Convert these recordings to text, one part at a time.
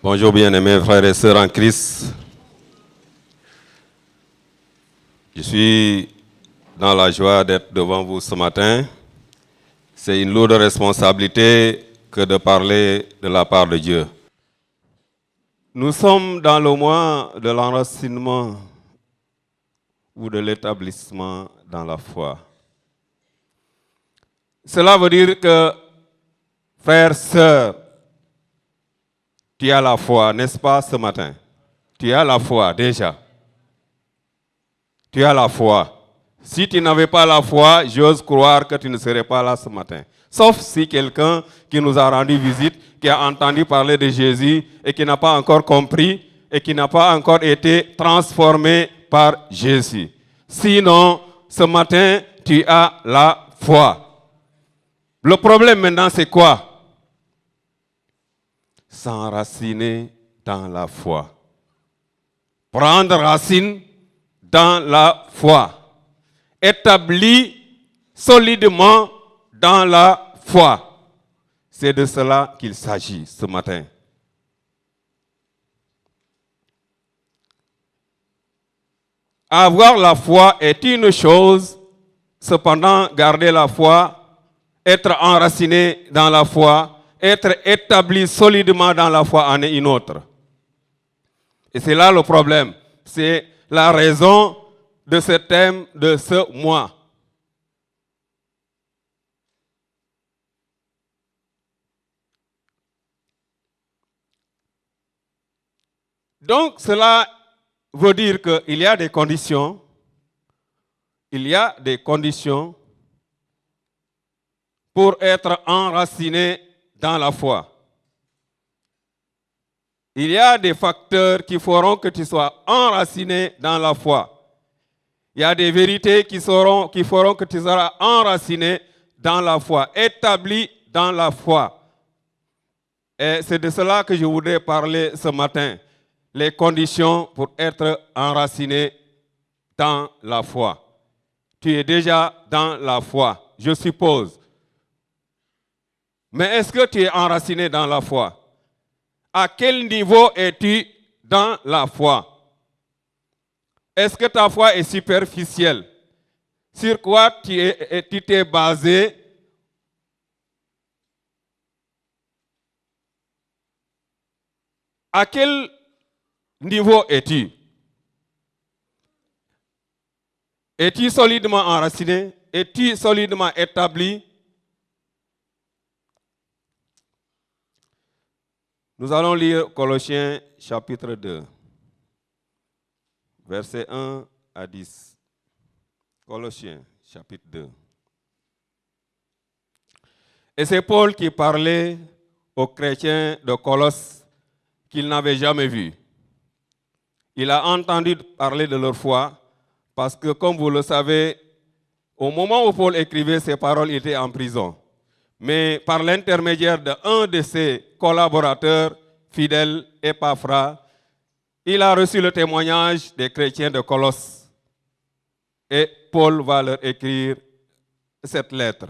Bonjour bien-aimés frères et sœurs en Christ. Je suis dans la joie d'être devant vous ce matin. C'est une lourde responsabilité que de parler de la part de Dieu. Nous sommes dans le mois de l'enracinement ou de l'établissement dans la foi. Cela veut dire que, frères, sœurs, tu as la foi, n'est-ce pas, ce matin? Tu as la foi déjà. Tu as la foi. Si tu n'avais pas la foi, j'ose croire que tu ne serais pas là ce matin. Sauf si quelqu'un qui nous a rendu visite, qui a entendu parler de Jésus et qui n'a pas encore compris et qui n'a pas encore été transformé par Jésus. Sinon, ce matin, tu as la foi. Le problème maintenant, c'est quoi? S'enraciner dans la foi. Prendre racine dans la foi. Établi solidement dans la foi. C'est de cela qu'il s'agit ce matin. Avoir la foi est une chose, cependant garder la foi, être enraciné dans la foi, être établi solidement dans la foi en est une autre. Et c'est là le problème. C'est la raison de ce thème de ce mois. Donc, cela veut dire qu'il y a des conditions. Il y a des conditions pour être enraciné dans la foi. Il y a des facteurs qui feront que tu sois enraciné dans la foi. Il y a des vérités qui feront que tu seras enraciné dans la foi, établi dans la foi. Et c'est de cela que je voudrais parler ce matin. Les conditions pour être enraciné dans la foi. Tu es déjà dans la foi, je suppose. Mais est-ce que tu es enraciné dans la foi? À quel niveau es-tu dans la foi? Est-ce que ta foi est superficielle? Sur quoi tu t'es basé? À quel niveau es-tu? Es-tu solidement enraciné? Es-tu solidement établi? Nous allons lire Colossiens chapitre 2, versets 1 à 10. Colossiens chapitre 2. Et c'est Paul qui parlait aux chrétiens de Colosse qu'il n'avait jamais vus. Il a entendu parler de leur foi parce que, comme vous le savez, au moment où Paul écrivait ces paroles, il était en prison. Mais par l'intermédiaire d'un de ses collaborateurs fidèles, Épaphras, il a reçu le témoignage des chrétiens de Colosse. Et Paul va leur écrire cette lettre.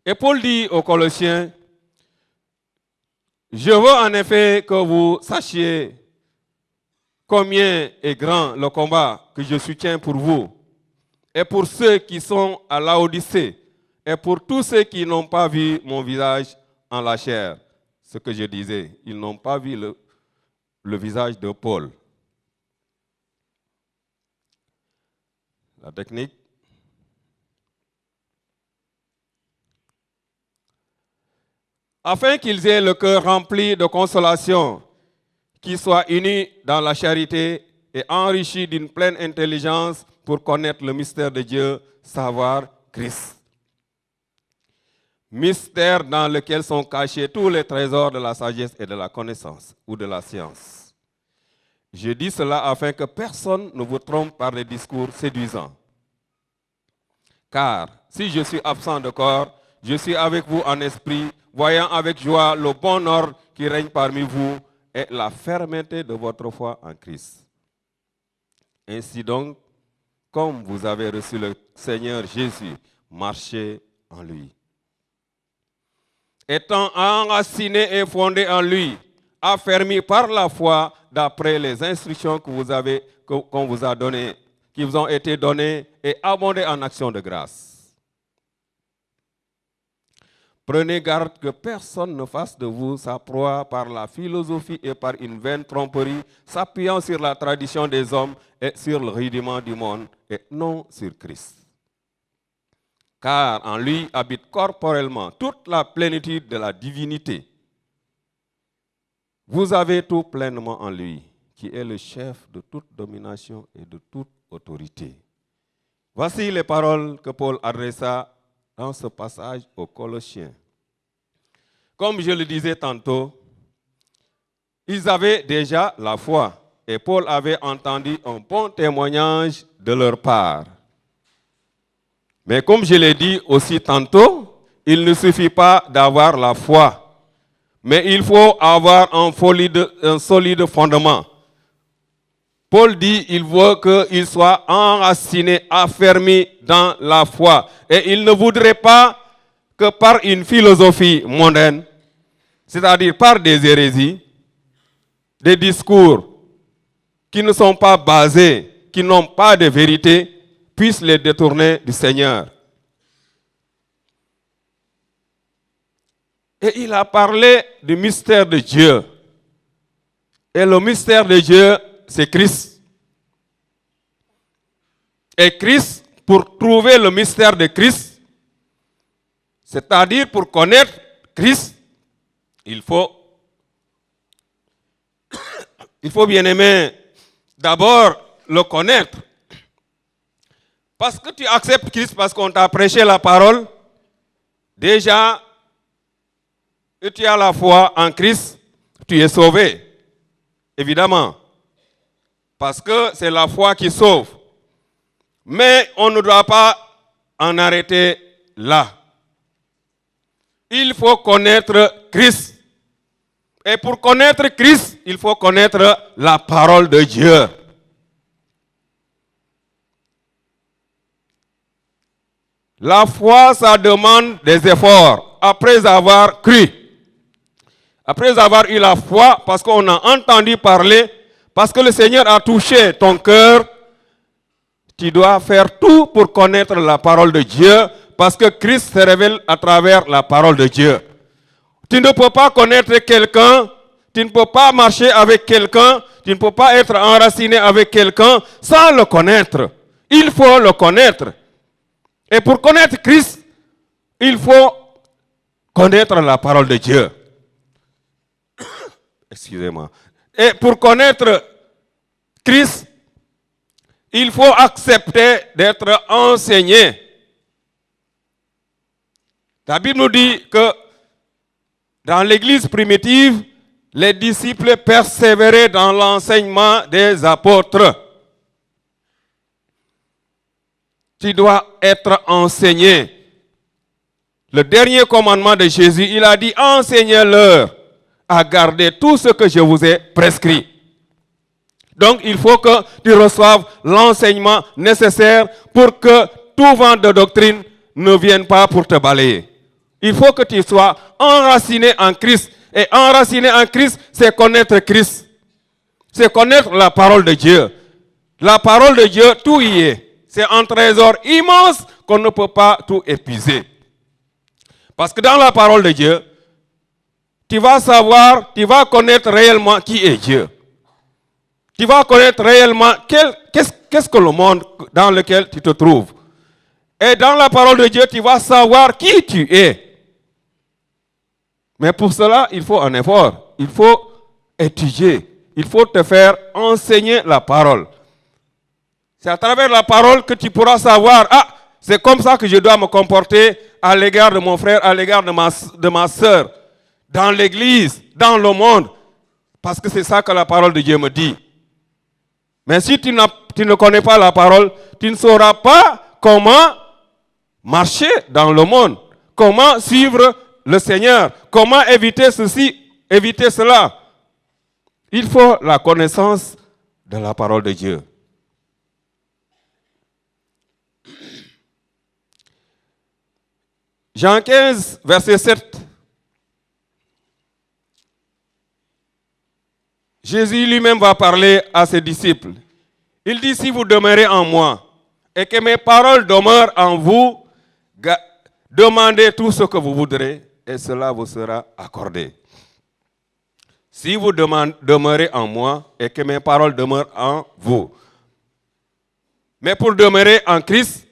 Et Paul dit aux Colossiens, « Je veux en effet que vous sachiez combien est grand le combat que je soutiens pour vous et pour ceux qui sont à Laodicée et pour tous ceux qui n'ont pas vu mon visage en la chair. » Ce que je disais, ils n'ont pas vu le visage de Paul. La technique. Afin qu'ils aient le cœur rempli de consolation, qu'ils soient unis dans la charité et enrichis d'une pleine intelligence pour connaître le mystère de Dieu, savoir Christ. Mystère dans lequel sont cachés tous les trésors de la sagesse et de la connaissance ou de la science. Je dis cela afin que personne ne vous trompe par des discours séduisants. Car si je suis absent de corps, je suis avec vous en esprit, voyant avec joie le bon ordre qui règne parmi vous et la fermeté de votre foi en Christ. Ainsi donc, comme vous avez reçu le Seigneur Jésus, marchez en lui. Étant enraciné et fondé en lui, affermis par la foi d'après les instructions qu'on vous a données, qui vous ont été données, et abondez en actions de grâce. Prenez garde que personne ne fasse de vous sa proie par la philosophie et par une vaine tromperie, s'appuyant sur la tradition des hommes et sur le rudiment du monde, et non sur Christ. Car en lui habite corporellement toute la plénitude de la divinité. Vous avez tout pleinement en lui, qui est le chef de toute domination et de toute autorité. Voici les paroles que Paul adressa dans ce passage aux Colossiens. Comme je le disais tantôt, ils avaient déjà la foi et Paul avait entendu un bon témoignage de leur part. Mais comme je l'ai dit aussi tantôt, il ne suffit pas d'avoir la foi, mais il faut avoir un solide fondement. Paul dit qu'il veut qu'il soit enraciné, affermi dans la foi. Et il ne voudrait pas que par une philosophie mondaine, c'est-à-dire par des hérésies, des discours qui ne sont pas basés, qui n'ont pas de vérité, puissent les détourner du Seigneur. Et il a parlé du mystère de Dieu. Et le mystère de Dieu, c'est Christ. Et Christ, pour trouver le mystère de Christ, c'est-à-dire pour connaître Christ, il faut bien aimer d'abord le connaître. Parce que tu acceptes Christ parce qu'on t'a prêché la parole, déjà, et tu as la foi en Christ, tu es sauvé. Évidemment. Parce que c'est la foi qui sauve. Mais on ne doit pas en arrêter là. Il faut connaître Christ. Et pour connaître Christ, il faut connaître la parole de Dieu. La foi, ça demande des efforts. Après avoir cru, après avoir eu la foi, parce qu'on a entendu parler, parce que le Seigneur a touché ton cœur, tu dois faire tout pour connaître la parole de Dieu, parce que Christ se révèle à travers la parole de Dieu. Tu ne peux pas connaître quelqu'un, tu ne peux pas marcher avec quelqu'un, tu ne peux pas être enraciné avec quelqu'un sans le connaître. Il faut le connaître. Et pour connaître Christ, il faut connaître la parole de Dieu. Excusez-moi. Et pour connaître Christ, il faut accepter d'être enseigné. La Bible nous dit que dans l'Église primitive, les disciples persévéraient dans l'enseignement des apôtres. Tu dois être enseigné. Le dernier commandement de Jésus, il a dit, enseignez-leur à garder tout ce que je vous ai prescrit. Donc, il faut que tu reçoives l'enseignement nécessaire pour que tout vent de doctrine ne vienne pas pour te balayer. Il faut que tu sois enraciné en Christ. Et enraciné en Christ, c'est connaître Christ. C'est connaître la parole de Dieu. La parole de Dieu, tout y est. C'est un trésor immense qu'on ne peut pas tout épuiser. Parce que dans la parole de Dieu, tu vas savoir, tu vas connaître réellement qui est Dieu. Tu vas connaître réellement qu'est-ce que le monde dans lequel tu te trouves. Et dans la parole de Dieu, tu vas savoir qui tu es. Mais pour cela, il faut un effort. Il faut étudier. Il faut te faire enseigner la parole. C'est à travers la parole que tu pourras savoir, c'est comme ça que je dois me comporter à l'égard de mon frère, à l'égard de ma soeur, dans l'église, dans le monde. Parce que c'est ça que la parole de Dieu me dit. Mais si tu ne connais pas la parole, tu ne sauras pas comment marcher dans le monde, comment suivre le Seigneur, comment éviter ceci, éviter cela. Il faut la connaissance de la parole de Dieu. Jean 15, verset 7. Jésus lui-même va parler à ses disciples. Il dit, si vous demeurez en moi et que mes paroles demeurent en vous, demandez tout ce que vous voudrez et cela vous sera accordé. Si vous demeurez en moi et que mes paroles demeurent en vous. Mais pour demeurer en Christ,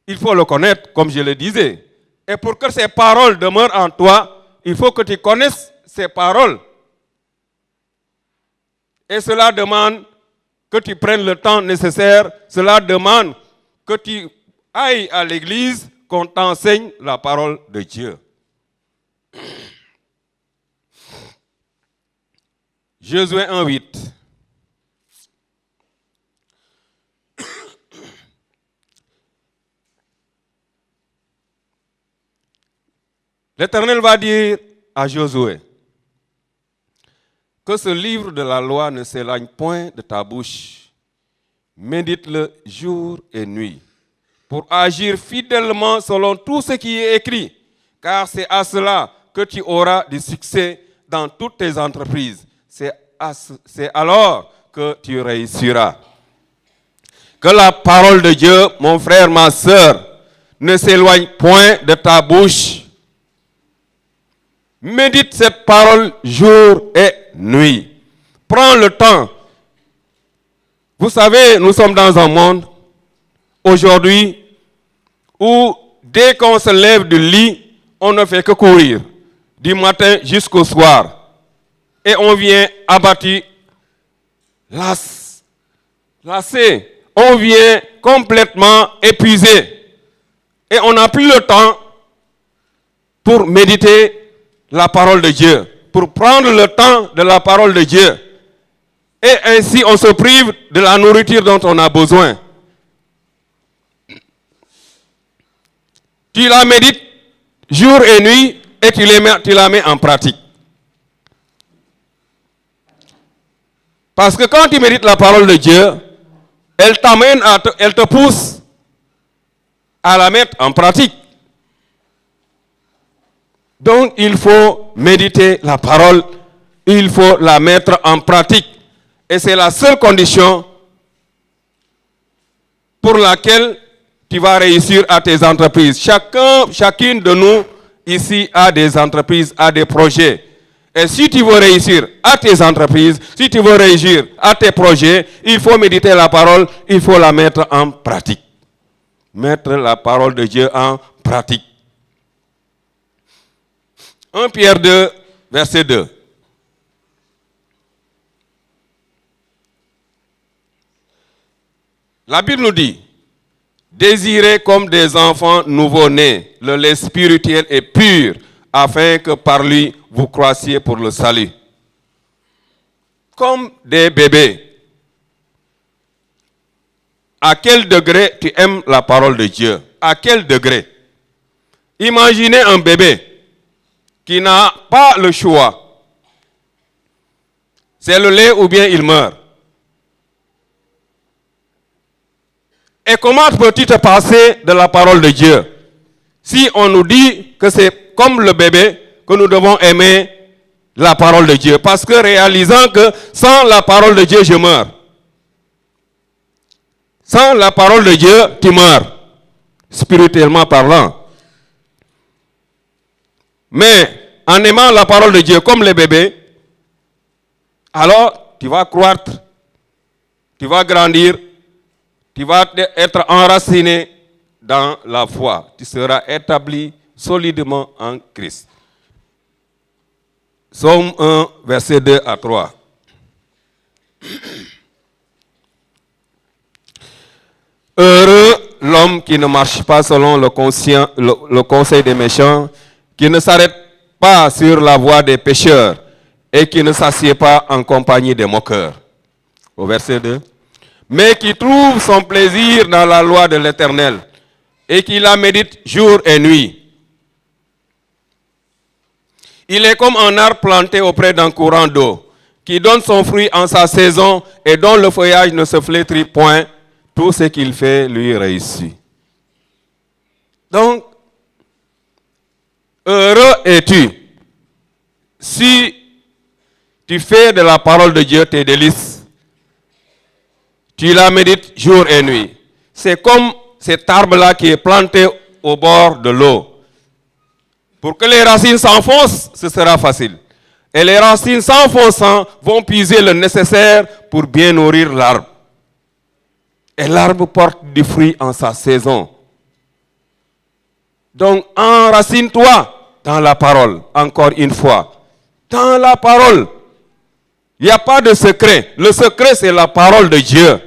il faut le connaître, comme je le disais. Et pour que ces paroles demeurent en toi, il faut que tu connaisses ces paroles. Et cela demande que tu prennes le temps nécessaire. Cela demande que tu ailles à l'église, qu'on t'enseigne la parole de Dieu. Josué 1:8. L'Éternel va dire à Josué que ce livre de la loi ne s'éloigne point de ta bouche. Médite-le jour et nuit pour agir fidèlement selon tout ce qui est écrit, car c'est à cela que tu auras du succès dans toutes tes entreprises. C'est alors que tu réussiras. Que la parole de Dieu, mon frère, ma sœur, ne s'éloigne point de ta bouche. Médite cette parole jour et nuit. Prends le temps. Vous savez, nous sommes dans un monde aujourd'hui où dès qu'on se lève du lit, on ne fait que courir du matin jusqu'au soir. Et on vient abattu, lassé. On vient complètement épuisé. Et on n'a plus le temps pour méditer la parole de Dieu, pour prendre le temps de la parole de Dieu. Et ainsi, on se prive de la nourriture dont on a besoin. Tu la médites jour et nuit et tu la mets en pratique. Parce que quand tu médites la parole de Dieu, elle t'amène, elle te pousse à la mettre en pratique. Donc, il faut méditer la parole, il faut la mettre en pratique. Et c'est la seule condition pour laquelle tu vas réussir à tes entreprises. Chacune de nous ici a des entreprises, a des projets. Et si tu veux réussir à tes entreprises, si tu veux réussir à tes projets, il faut méditer la parole, il faut la mettre en pratique. Mettre la parole de Dieu en pratique. 1 Pierre 2, verset 2. La Bible nous dit, désirez comme des enfants nouveau-nés le lait spirituel et pur, afin que par lui vous croissiez pour le salut. Comme des bébés. À quel degré tu aimes la parole de Dieu? À quel degré? Imaginez un bébé qui n'a pas le choix. C'est le lait ou bien il meurt. Et comment peux-tu te passer de la parole de Dieu si on nous dit que c'est comme le bébé que nous devons aimer la parole de Dieu? Parce que réalisant que sans la parole de Dieu, je meurs. Sans la parole de Dieu, tu meurs, spirituellement parlant. Mais en aimant la parole de Dieu comme les bébés, alors tu vas croître, tu vas grandir, tu vas être enraciné dans la foi. Tu seras établi solidement en Christ. Psaume 1, verset 2 à 3. Heureux l'homme qui ne marche pas selon le conseil des méchants, qui ne s'arrête pas sur la voie des pécheurs et qui ne s'assied pas en compagnie des moqueurs. Au verset 2. Mais qui trouve son plaisir dans la loi de l'Éternel et qui la médite jour et nuit. Il est comme un arbre planté auprès d'un courant d'eau, qui donne son fruit en sa saison et dont le feuillage ne se flétrit point. Tout ce qu'il fait lui réussit. Donc, heureux es-tu si Tu fais de la parole de Dieu tes délices. Tu la médites jour et nuit. C'est comme cet arbre-là qui est planté au bord de l'eau. Pour que les racines s'enfoncent, ce sera facile. Et les racines s'enfonçant vont puiser le nécessaire pour bien nourrir l'arbre. Et l'arbre porte du fruit en sa saison. Donc, enracine-toi dans la parole, encore une fois. Dans la parole. Il n'y a pas de secret. Le secret, c'est la parole de Dieu.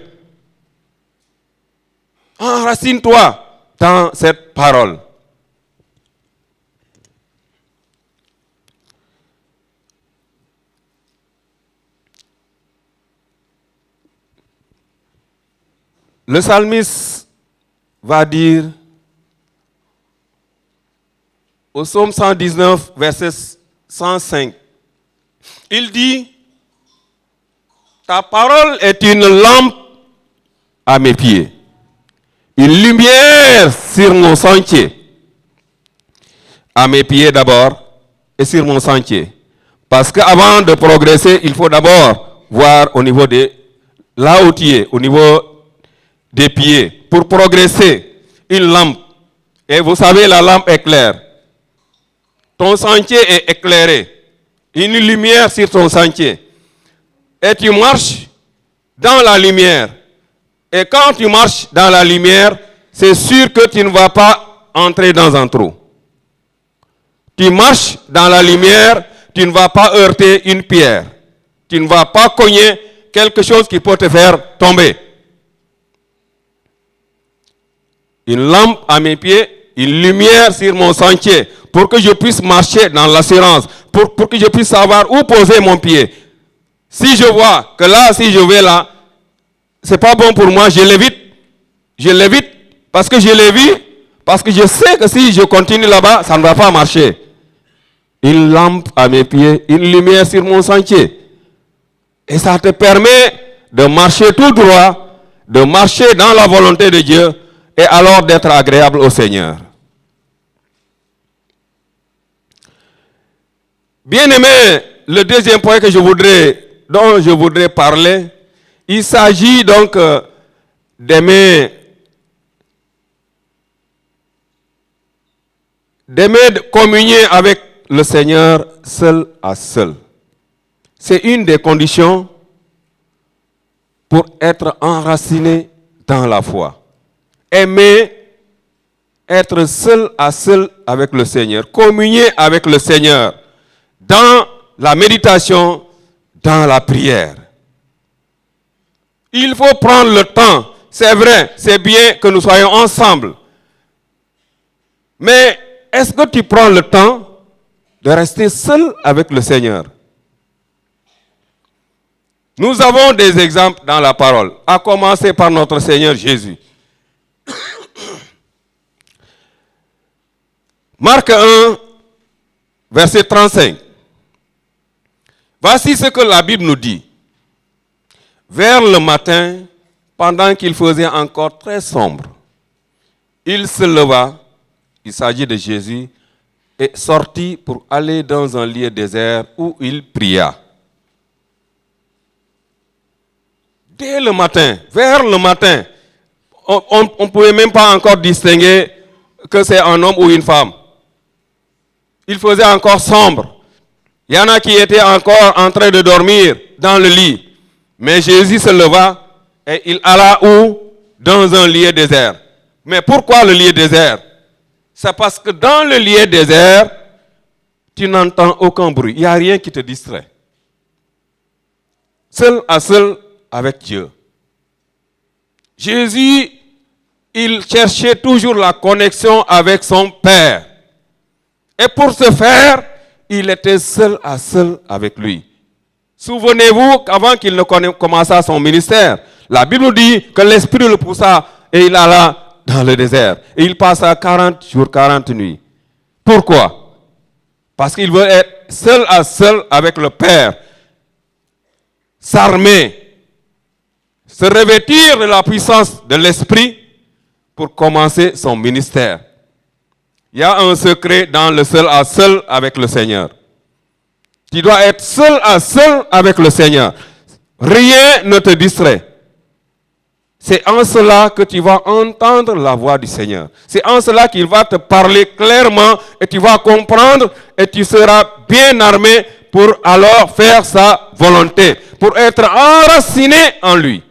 Enracine-toi dans cette parole. Le psalmiste va dire au psaume 119, verset 105, il dit, ta parole est une lampe à mes pieds, une lumière sur mon sentier. À mes pieds d'abord et sur mon sentier. Parce qu'avant de progresser, il faut d'abord voir au niveau de là où tu es, au niveau des pieds. Pour progresser, une lampe. Et vous savez, la lampe éclaire. Ton sentier est éclairé. Une lumière sur ton sentier. Et tu marches dans la lumière. Et quand tu marches dans la lumière, c'est sûr que tu ne vas pas entrer dans un trou. Tu marches dans la lumière, tu ne vas pas heurter une pierre. Tu ne vas pas cogner quelque chose qui peut te faire tomber. Une lampe à mes pieds, une lumière sur mon sentier, pour que je puisse marcher dans l'assurance, pour que je puisse savoir où poser mon pied. Si je vois que là, si je vais là, c'est pas bon pour moi, je l'évite. Je l'évite parce que je l'ai vu, parce que je sais que si je continue là-bas, ça ne va pas marcher. Une lampe à mes pieds, une lumière sur mon sentier. Et ça te permet de marcher tout droit, de marcher dans la volonté de Dieu, et alors d'être agréable au Seigneur. Bien-aimé, le deuxième point dont je voudrais parler, il s'agit donc d'aimer communier avec le Seigneur seul à seul. C'est une des conditions pour être enraciné dans la foi. Aimer être seul à seul avec le Seigneur, communier avec le Seigneur dans la méditation, dans la prière. Il faut prendre le temps. C'est vrai, c'est bien que nous soyons ensemble. Mais est-ce que tu prends le temps de rester seul avec le Seigneur? Nous avons des exemples dans la parole, à commencer par notre Seigneur Jésus. Marc 1, verset 35. Voici ce que la Bible nous dit. Vers le matin, pendant qu'il faisait encore très sombre, il se leva, il s'agit de Jésus, et sortit pour aller dans un lieu désert où il pria. Dès le matin, vers le matin, on ne pouvait même pas encore distinguer que c'est un homme ou une femme. Il faisait encore sombre. Il y en a qui étaient encore en train de dormir dans le lit. Mais Jésus se leva et il alla où? Dans un lieu désert. Mais pourquoi le lieu désert? C'est parce que dans le lieu désert, tu n'entends aucun bruit. Il n'y a rien qui te distrait. Seul à seul avec Dieu. Jésus, il cherchait toujours la connexion avec son Père. Et pour ce faire, il était seul à seul avec lui. Souvenez-vous qu'avant qu'il ne commençât son ministère, la Bible dit que l'Esprit le poussa et il alla dans le désert. Et il passa 40 jours, 40 nuits. Pourquoi? Parce qu'il veut être seul à seul avec le Père. S'armer, se revêtir de la puissance de l'Esprit pour commencer son ministère. Il y a un secret dans le seul à seul avec le Seigneur. Tu dois être seul à seul avec le Seigneur. Rien ne te distrait. C'est en cela que tu vas entendre la voix du Seigneur. C'est en cela qu'il va te parler clairement et tu vas comprendre et tu seras bien armé pour alors faire sa volonté, pour être enraciné en lui.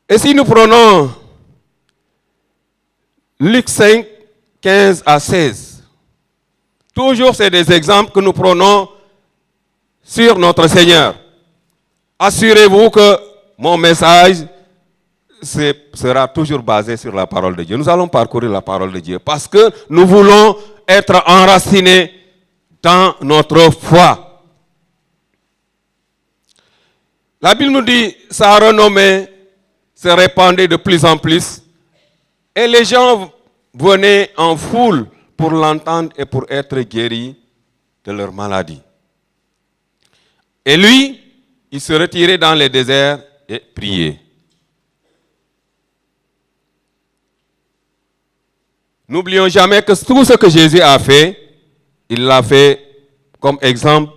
Et si nous prenons Luc 5, 15 à 16, toujours c'est des exemples que nous prenons sur notre Seigneur. Assurez-vous que mon message sera toujours basé sur la parole de Dieu. Nous allons parcourir la parole de Dieu parce que nous voulons être enracinés dans notre foi. La Bible nous dit, sa renommée se répandait de plus en plus et les gens venaient en foule pour l'entendre et pour être guéris de leur maladie. Et lui, il se retirait dans les déserts et priait. N'oublions jamais que tout ce que Jésus a fait, il l'a fait comme exemple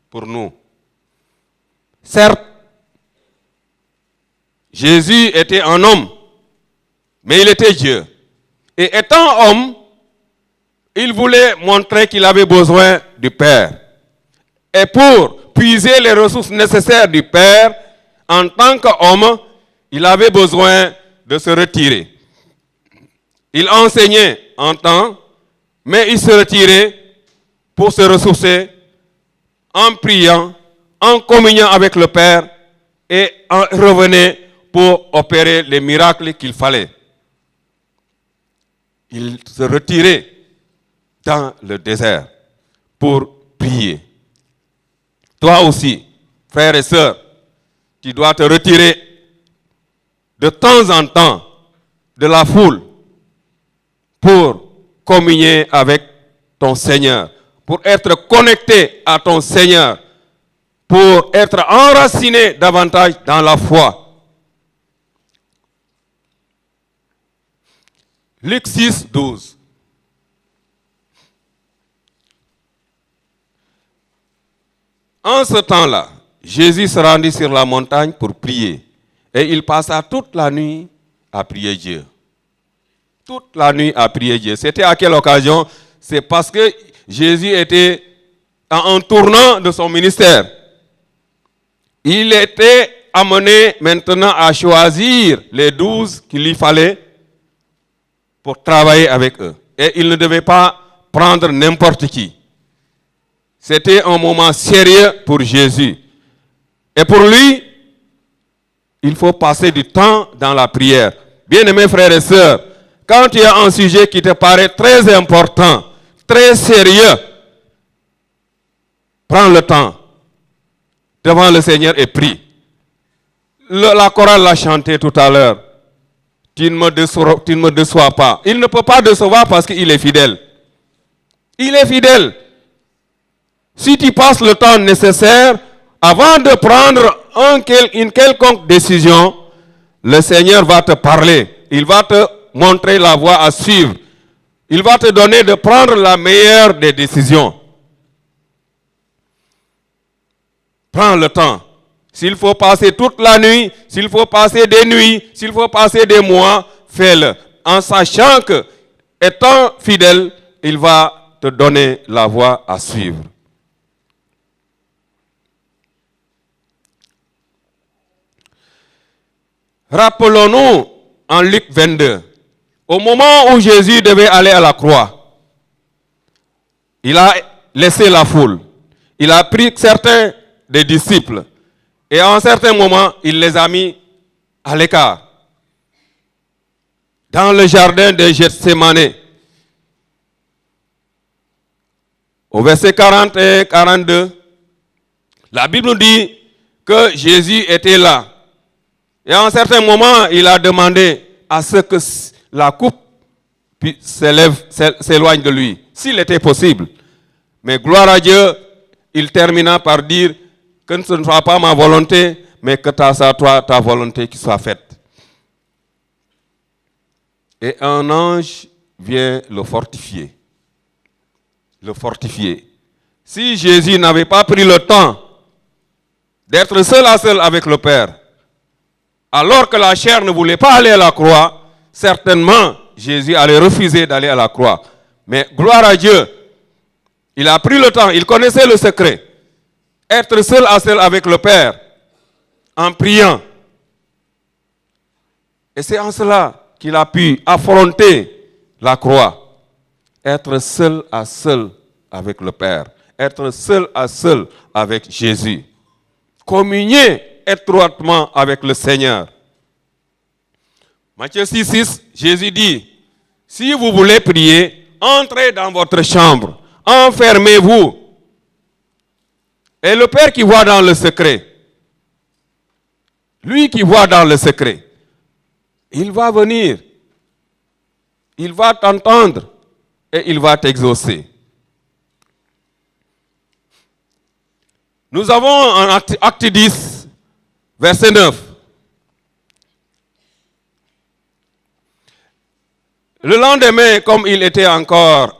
pour nous. Certes, Jésus était un homme, mais il était Dieu. Et étant homme, il voulait montrer qu'il avait besoin du Père. Et pour puiser les ressources nécessaires du Père, en tant qu'homme, il avait besoin de se retirer. Il enseignait en temps, mais il se retirait pour se ressourcer en priant, en communiant avec le Père et revenait pour opérer les miracles qu'il fallait. Il se retirait dans le désert pour prier. Toi aussi, frères et sœurs, tu dois te retirer de temps en temps de la foule pour communier avec ton Seigneur, pour être connecté à ton Seigneur, pour être enraciné davantage dans la foi. Luc 6, 12. En ce temps-là, Jésus se rendit sur la montagne pour prier. Et il passa toute la nuit à prier Dieu. Toute la nuit à prier Dieu. C'était à quelle occasion? C'est parce que Jésus était à un tournant de son ministère. Il était amené maintenant à choisir les 12 qu'il lui fallait pour travailler avec eux. Et il ne devait pas prendre n'importe qui. C'était un moment sérieux pour Jésus. Et pour lui, il faut passer du temps dans la prière. Bien-aimés frères et sœurs, quand il y a un sujet qui te paraît très important, très sérieux, prends le temps devant le Seigneur et prie. La chorale l'a chanté tout à l'heure. Tu ne me déçois pas. Il ne peut pas décevoir parce qu'il est fidèle. Il est fidèle. Si tu passes le temps nécessaire avant de prendre une quelconque décision, le Seigneur va te parler. Il va te montrer la voie à suivre. Il va te donner de prendre la meilleure des décisions. Prends le temps. S'il faut passer toute la nuit, s'il faut passer des nuits, s'il faut passer des mois, fais-le. En sachant que, étant fidèle, il va te donner la voie à suivre. Rappelons-nous en Luc 22, au moment où Jésus devait aller à la croix, il a laissé la foule. Il a pris certains des disciples et à un certain moment, il les a mis à l'écart. Dans le jardin de Gethsémane. Au verset 40 et 42, la Bible nous dit que Jésus était là. Et à un certain moment, il a demandé à ce que la coupe s'éloigne de lui, s'il était possible. Mais gloire à Dieu, il termina par dire que ce ne soit pas ma volonté, mais que ta volonté qui soit faite. Et un ange vient le fortifier. Le fortifier. Si Jésus n'avait pas pris le temps d'être seul à seul avec le Père, alors que la chair ne voulait pas aller à la croix, certainement Jésus allait refuser d'aller à la croix. Mais gloire à Dieu, il a pris le temps, il connaissait le secret. Être seul à seul avec le Père, en priant. Et c'est en cela qu'il a pu affronter la croix. Être seul à seul avec le Père. Être seul à seul avec Jésus. Communier étroitement avec le Seigneur. Matthieu 6, Jésus dit, si vous voulez prier, entrez dans votre chambre, enfermez-vous. Et le Père qui voit dans le secret, lui qui voit dans le secret, il va venir, il va t'entendre et il va t'exaucer. Nous avons en Acte 10, verset 9. Le lendemain, comme ils étaient encore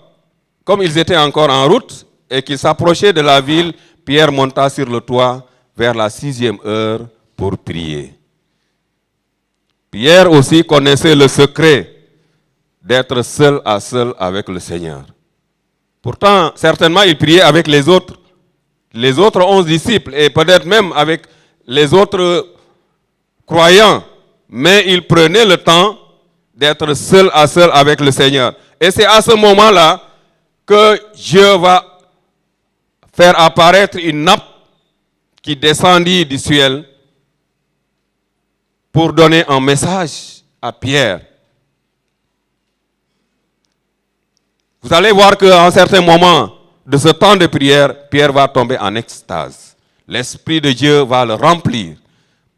en route et qu'ils s'approchaient de la ville, Pierre monta sur le toit vers la 6e heure pour prier. Pierre aussi connaissait le secret d'être seul à seul avec le Seigneur. Pourtant, certainement, il priait avec les autres 11 disciples et peut-être même avec les autres croyants. Mais il prenait le temps d'être seul à seul avec le Seigneur. Et c'est à ce moment-là que Dieu va faire apparaître une nappe qui descendit du ciel pour donner un message à Pierre. Vous allez voir qu'à un certain moment de ce temps de prière, Pierre va tomber en extase. L'Esprit de Dieu va le remplir.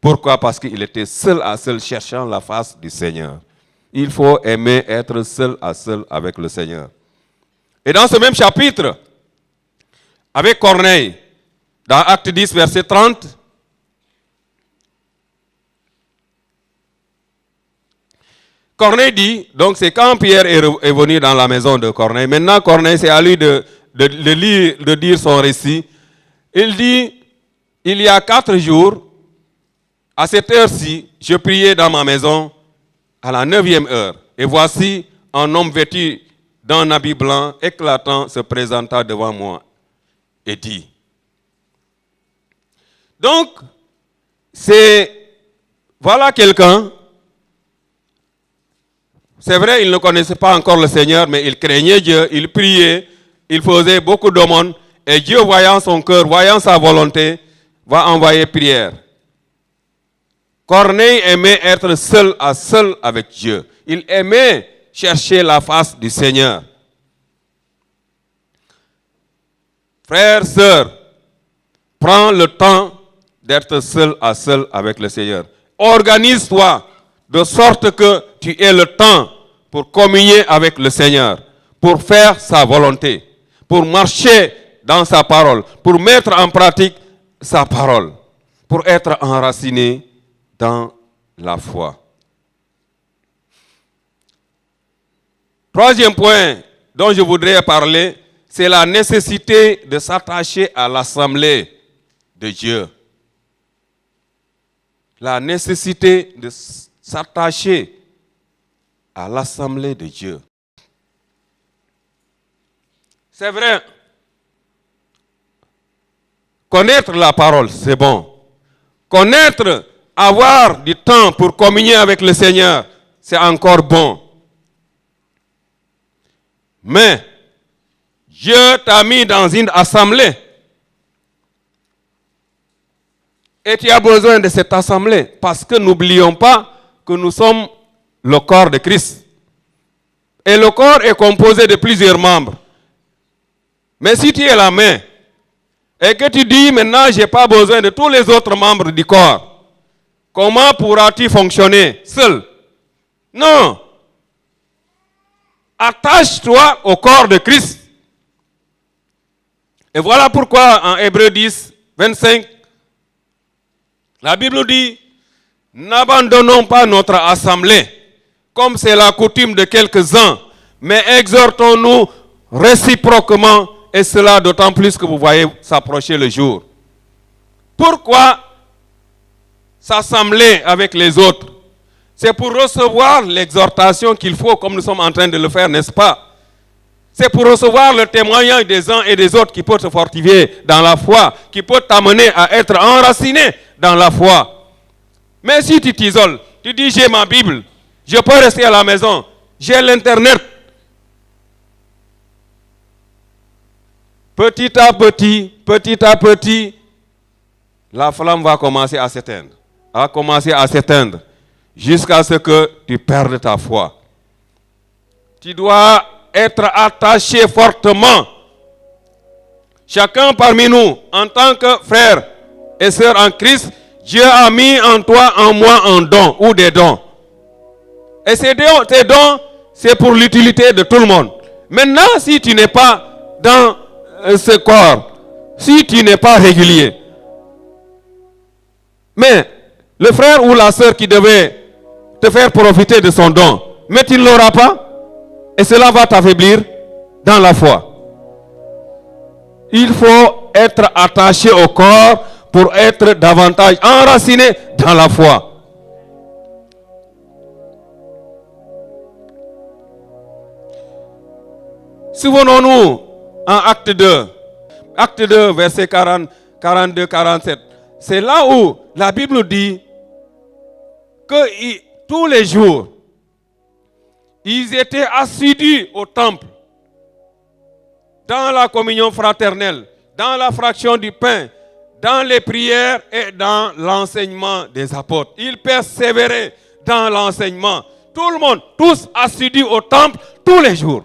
Pourquoi? Parce qu'il était seul à seul cherchant la face du Seigneur. Il faut aimer être seul à seul avec le Seigneur. Et dans ce même chapitre, avec Corneille, dans Acte 10, verset 30, Corneille dit, donc c'est quand Pierre est venu dans la maison de Corneille. Maintenant, Corneille, c'est à lui de dire son récit. Il dit, il y a 4 jours, à cette heure-ci, je priais dans ma maison à la 9e heure. Et voici un homme vêtu d'un habit blanc éclatant se présenta devant moi et dit. Donc, voilà quelqu'un. C'est vrai, il ne connaissait pas encore le Seigneur, mais il craignait Dieu, il priait, il faisait beaucoup d'aumônes, et Dieu, voyant son cœur, voyant sa volonté, va envoyer prière. Corneille aimait être seul à seul avec Dieu. Il aimait chercher la face du Seigneur. Frères, sœurs, prends le temps d'être seul à seul avec le Seigneur. Organise-toi de sorte que tu aies le temps pour communier avec le Seigneur, pour faire sa volonté, pour marcher dans sa parole, pour mettre en pratique sa parole, pour être enraciné dans la foi. Troisième point dont je voudrais parler, c'est la nécessité de s'attacher à l'assemblée de Dieu. La nécessité de s'attacher à l'assemblée de Dieu. C'est vrai, connaître la parole, c'est bon. Connaître, avoir du temps pour communier avec le Seigneur, c'est encore bon. Mais Dieu t'a mis dans une assemblée. Et tu as besoin de cette assemblée parce que n'oublions pas que nous sommes le corps de Christ. Et le corps est composé de plusieurs membres. Mais si tu es la main et que tu dis maintenant je n'ai pas besoin de tous les autres membres du corps, comment pourras-tu fonctionner seul? Non. Attache-toi au corps de Christ. Et voilà pourquoi en Hébreux 10, 25, la Bible dit, n'abandonnons pas notre assemblée, comme c'est la coutume de quelques-uns, mais exhortons-nous réciproquement, et cela d'autant plus que vous voyez s'approcher le jour. Pourquoi s'assembler avec les autres? C'est pour recevoir l'exhortation qu'il faut, comme nous sommes en train de le faire, n'est-ce pas? C'est pour recevoir le témoignage des uns et des autres qui peut te fortifier dans la foi, qui peut t'amener à être enraciné dans la foi. Mais si tu t'isoles, tu dis j'ai ma Bible, je peux rester à la maison, j'ai l'internet. Petit à petit, la flamme va commencer à s'éteindre, jusqu'à ce que tu perdes ta foi. Tu dois être attaché fortement. Chacun parmi nous, en tant que frère et sœur en Christ, Dieu a mis en toi, en moi, un don ou des dons. Et ces dons, c'est pour l'utilité de tout le monde. Maintenant, si tu n'es pas dans ce corps, si tu n'es pas régulier, mais le frère ou la sœur qui devait te faire profiter de son don, mais tu ne l'auras pas, et cela va t'affaiblir dans la foi. Il faut être attaché au corps pour être davantage enraciné dans la foi. Souvenons-nous en Acte 2, verset 40, 42, 47. C'est là où la Bible dit que tous les jours, ils étaient assidus au temple, dans la communion fraternelle, dans la fraction du pain, dans les prières et dans l'enseignement des apôtres. Ils persévéraient dans l'enseignement. Tout le monde, tous assidus au temple, tous les jours,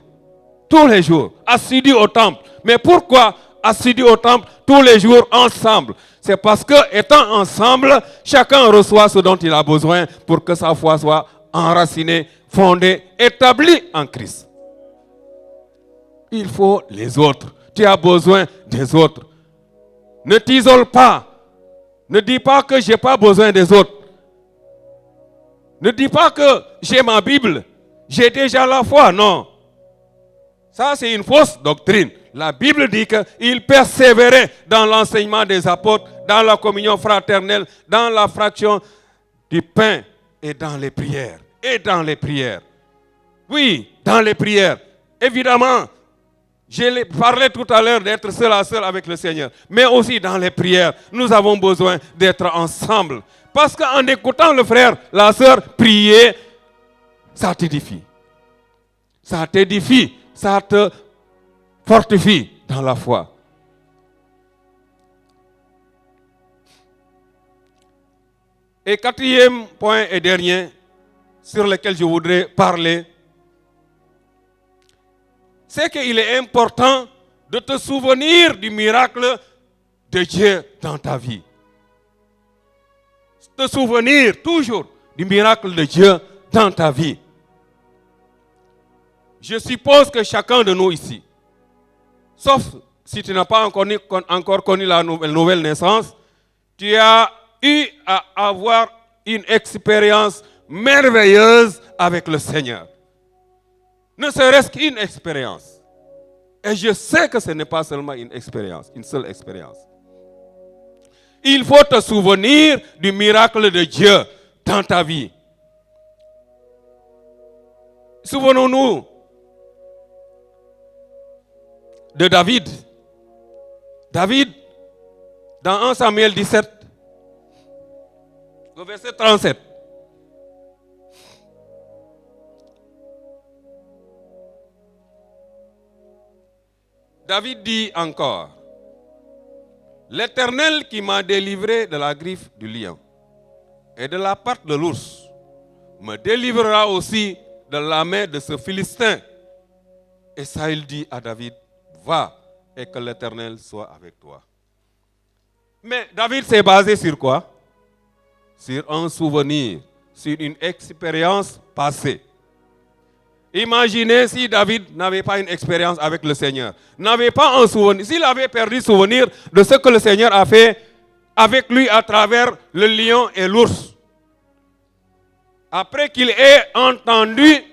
assidus au temple. Mais pourquoi assidus au temple tous les jours ensemble? C'est parce que, étant ensemble, chacun reçoit ce dont il a besoin pour que sa foi soit enracinée, fondée, établie en Christ. Il faut les autres. Tu as besoin des autres. Ne t'isole pas. Ne dis pas que je n'ai pas besoin des autres. Ne dis pas que j'ai ma Bible, j'ai déjà la foi. Non. Ça, c'est une fausse doctrine. La Bible dit qu'il persévérait dans l'enseignement des apôtres, dans la communion fraternelle, dans la fraction du pain et dans les prières. Oui, dans les prières. Évidemment, je parlais tout à l'heure d'être seul à seul avec le Seigneur. Mais aussi dans les prières, nous avons besoin d'être ensemble. Parce qu'en écoutant le frère, la sœur prier, ça t'édifie. Ça t'édifie, ça te fortifie dans la foi. Et quatrième point et dernier sur lequel je voudrais parler, c'est qu'il est important de te souvenir du miracle de Dieu dans ta vie. Te souvenir toujours du miracle de Dieu dans ta vie. Je suppose que chacun de nous ici, sauf si tu n'as pas encore connu la nouvelle naissance, tu as eu à avoir une expérience merveilleuse avec le Seigneur. Ne serait-ce qu'une expérience. Et je sais que ce n'est pas seulement une expérience, une seule expérience. Il faut te souvenir du miracle de Dieu dans ta vie. Souvenons-nous de David. David, dans 1 Samuel 17, le verset 37. David dit encore, « L'Éternel qui m'a délivré de la griffe du lion et de la patte de l'ours me délivrera aussi de la main de ce Philistin. » Et Saül dit à David, « Va et que l'Éternel soit avec toi. » Mais David s'est basé sur quoi? Sur un souvenir, sur une expérience passée. Imaginez si David n'avait pas une expérience avec le Seigneur, n'avait pas un souvenir, s'il avait perdu souvenir de ce que le Seigneur a fait avec lui à travers le lion et l'ours. après qu'il ait entendu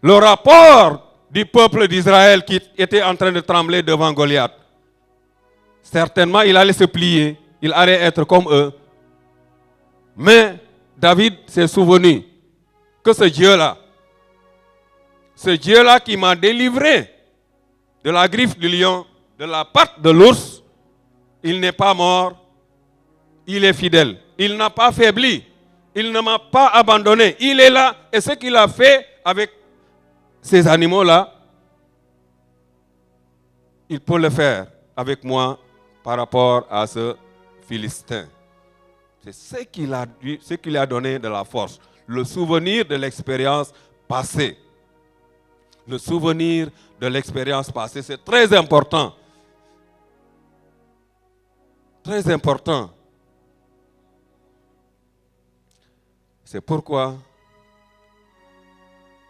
le rapport du peuple d'Israël qui était en train de trembler devant Goliath, certainement il allait se plier, il allait être comme eux. Mais David s'est souvenu que ce Dieu-là qui m'a délivré de la griffe du lion, de la patte de l'ours, il n'est pas mort, il est fidèle. Il n'a pas faibli, il ne m'a pas abandonné. Il est là et ce qu'il a fait avec ces animaux-là, il peut le faire avec moi par rapport à ce Philistin. C'est ce qui lui a donné de la force. Le souvenir de l'expérience passée. Le souvenir de l'expérience passée, c'est très important. Très important. C'est pourquoi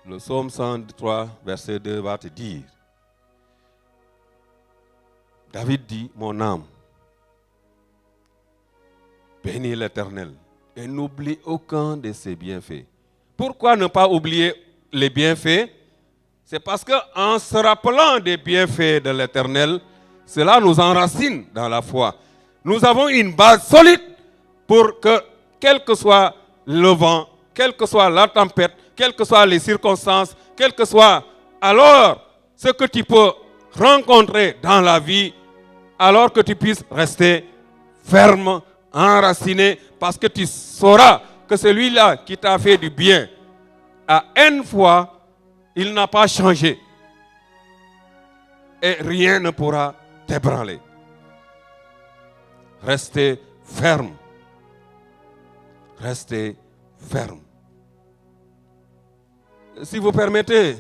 le psaume 103, verset 2 va te dire, David dit, mon âme, bénis l'Éternel et n'oublie aucun de ses bienfaits. Pourquoi ne pas oublier les bienfaits? C'est parce qu'en se rappelant des bienfaits de l'Éternel, cela nous enracine dans la foi. Nous avons une base solide pour que, quel que soit le vent, quelle que soit la tempête, quelles que soient les circonstances, quel que soit alors ce que tu peux rencontrer dans la vie, alors que tu puisses rester ferme, enraciné, parce que tu sauras que celui-là qui t'a fait du bien, à une fois, il n'a pas changé. Et rien ne pourra t'ébranler. Restez ferme. Restez ferme. Si vous permettez,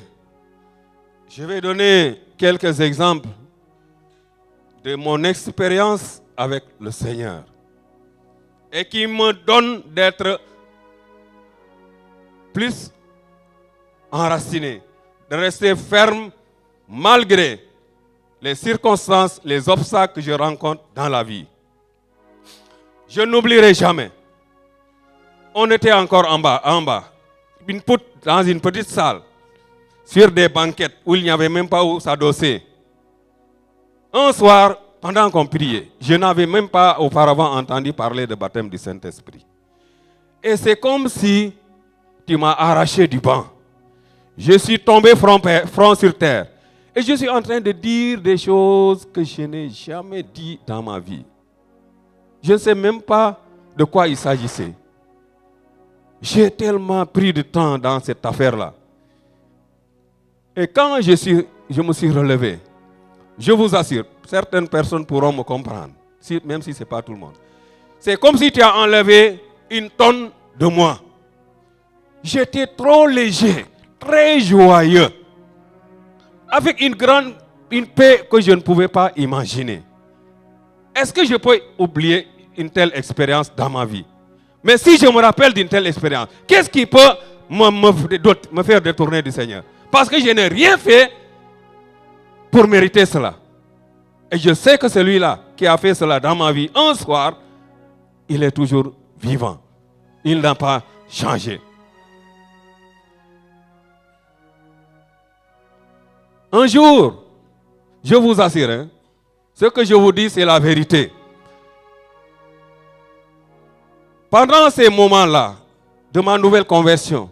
je vais donner quelques exemples de mon expérience avec le Seigneur et qui me donne d'être plus enraciné, de rester ferme malgré les circonstances, les obstacles que je rencontre dans la vie. Je n'oublierai jamais. On était encore en bas, dans une petite salle, sur des banquettes où il n'y avait même pas où s'adosser. Un soir, pendant qu'on priait, je n'avais même pas auparavant entendu parler de baptême du Saint-Esprit. Et c'est comme si tu m'as arraché du banc. Je suis tombé front sur terre. Et je suis en train de dire des choses que je n'ai jamais dit dans ma vie. Je ne sais même pas de quoi il s'agissait. J'ai tellement pris de temps dans cette affaire-là. Et quand je me suis relevé, je vous assure, certaines personnes pourront me comprendre, même si ce n'est pas tout le monde. C'est comme si tu as enlevé une tonne de moi. J'étais trop léger, très joyeux, avec une paix que je ne pouvais pas imaginer. Est-ce que je peux oublier une telle expérience dans ma vie? Mais si je me rappelle d'une telle expérience, qu'est-ce qui peut me faire détourner du Seigneur? Parce que je n'ai rien fait pour mériter cela. Et je sais que celui-là qui a fait cela dans ma vie, un soir, il est toujours vivant. Il n'a pas changé. Un jour, je vous assure, ce que je vous dis, c'est la vérité. Pendant ces moments-là, de ma nouvelle conversion,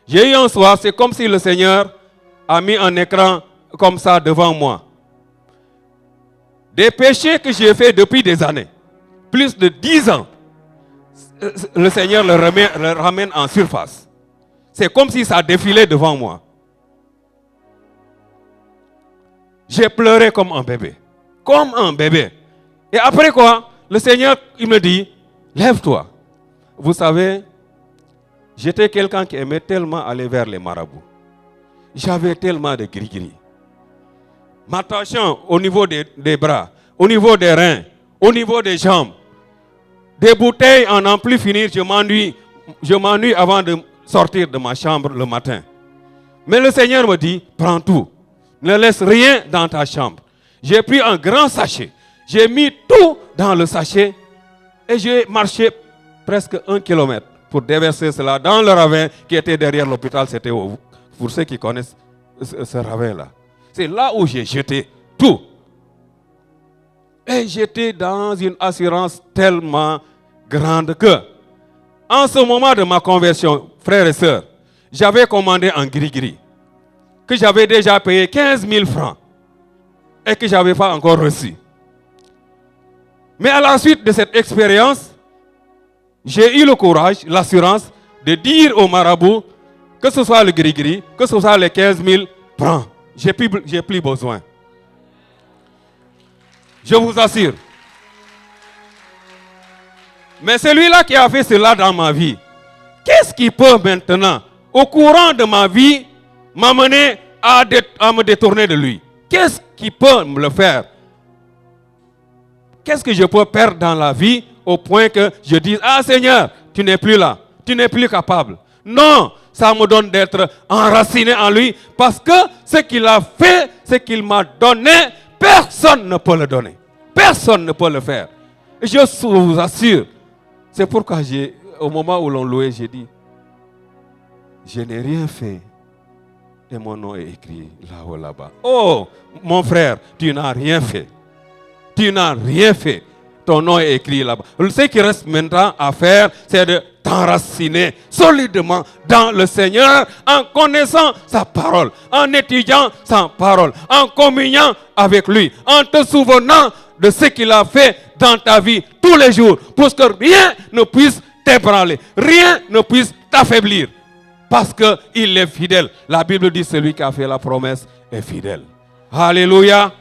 j'ai eu un soir, c'est comme si le Seigneur a mis un écran comme ça devant moi. Des péchés que j'ai faits depuis des années, plus de 10 ans, le Seigneur le ramène en surface. C'est comme si ça défilait devant moi. J'ai pleuré comme un bébé. Comme un bébé. Et après quoi, le Seigneur, il me dit, lève-toi. Vous savez, j'étais quelqu'un qui aimait tellement aller vers les marabouts. J'avais tellement de gris-gris. Ma tension au niveau des bras, au niveau des reins, au niveau des jambes. Des bouteilles en n'en plus finir, je m'ennuie avant de sortir de ma chambre le matin. Mais le Seigneur me dit, prends tout. Ne laisse rien dans ta chambre. J'ai pris un grand sachet. J'ai mis tout dans le sachet et j'ai marché presque 1 kilomètre pour déverser cela dans le ravin qui était derrière l'hôpital. C'était pour ceux qui connaissent ce ravin-là. C'est là où j'ai jeté tout. Et j'étais dans une assurance tellement grande que, en ce moment de ma conversion, frères et sœurs, j'avais commandé un gris-gris, que j'avais déjà payé 15 000 francs et que je n'avais pas encore reçu. Mais à la suite de cette expérience, j'ai eu le courage, l'assurance de dire au marabout que ce soit le gris-gris, que ce soit les 15 000 francs. J'ai plus besoin. Je vous assure. Mais celui-là qui a fait cela dans ma vie, qu'est-ce qui peut maintenant, au courant de ma vie, m'amener à me détourner de lui? Qu'est-ce qui peut me le faire? Qu'est-ce que je peux perdre dans la vie au point que je dise, ah Seigneur, tu n'es plus là, tu n'es plus capable? Non, ça me donne d'être enraciné en lui, parce que ce qu'il a fait, ce qu'il m'a donné, personne ne peut le donner. Personne ne peut le faire. Je vous assure. C'est pourquoi au moment où l'on louait, j'ai dit, je n'ai rien fait. Et mon nom est écrit là-haut, là-bas. Oh, mon frère, tu n'as rien fait. Tu n'as rien fait. Ton nom est écrit là-bas. Ce qui reste maintenant à faire, c'est de t'enraciner solidement dans le Seigneur en connaissant sa parole, en étudiant sa parole, en communiant avec lui, en te souvenant de ce qu'il a fait dans ta vie tous les jours, pour que rien ne puisse t'ébranler, rien ne puisse t'affaiblir, parce qu'il est fidèle. La Bible dit celui qui a fait la promesse est fidèle. Alléluia.